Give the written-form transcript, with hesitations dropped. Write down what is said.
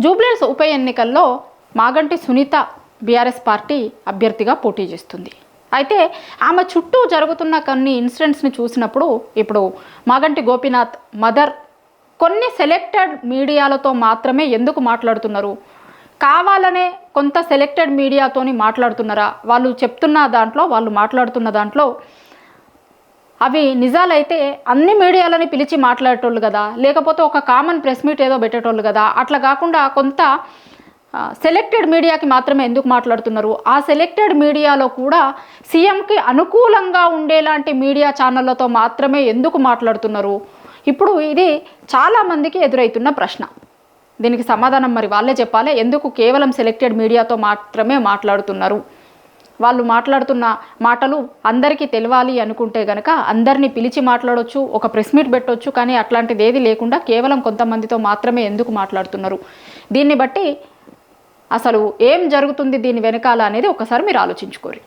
జూబ్లీహిల్స్ ఉప ఎన్నికల్లో Maganti Sunitha BRS party అభ్యర్థిగా పోటీ చేస్తుంది. అయితే ఆమె చుట్టూ జరుగుతున్న కొన్ని ఇన్సిడెంట్స్ని చూసినప్పుడు ఇప్పుడు మాగంటి గోపీనాథ్ మదర్ కొన్ని సెలెక్టెడ్ మీడియాలతో మాత్రమే ఎందుకు మాట్లాడుతున్నారు, కావాలనే కొంత సెలెక్టెడ్ మీడియాతోని మాట్లాడుతున్నారా, వాళ్ళు చెప్తున్న దాంట్లో వాళ్ళు మాట్లాడుతున్న దాంట్లో అవి నిజాలైతే అన్ని మీడియాలని పిలిచి మాట్లాడేటోళ్ళు కదా, లేకపోతే ఒక కామన్ ప్రెస్ మీట్ ఏదో పెట్టేటోళ్ళు కదా, అట్లా కాకుండా కొంత సెలెక్టెడ్ మీడియాకి మాత్రమే ఎందుకు మాట్లాడుతున్నారు, ఆ సెలెక్టెడ్ మీడియాలో కూడా సీఎంకి అనుకూలంగా ఉండేలాంటి మీడియా ఛానళ్ళతో మాత్రమే ఎందుకు మాట్లాడుతున్నారు. ఇప్పుడు ఇది చాలామందికి ఎదురవుతున్న ప్రశ్న. దీనికి సమాధానం మరి వాళ్ళే చెప్పాలి. ఎందుకు కేవలం సెలెక్టెడ్ మీడియాతో మాత్రమే మాట్లాడుతున్నారు, వాళ్ళు మాట్లాడుతున్న మాటలు అందరికీ తెలియాలి అనుకుంటే కనుక అందరినీ పిలిచి మాట్లాడవచ్చు, ఒక ప్రెస్ మీట్ పెట్టవచ్చు. కానీ అట్లాంటిది ఏది లేకుండా కేవలం కొంతమందితో మాత్రమే ఎందుకు మాట్లాడుతున్నారు, దీన్ని బట్టి అసలు ఏం జరుగుతుంది దీని వెనకాల అనేది ఒకసారి మీరు ఆలోచించుకోరు.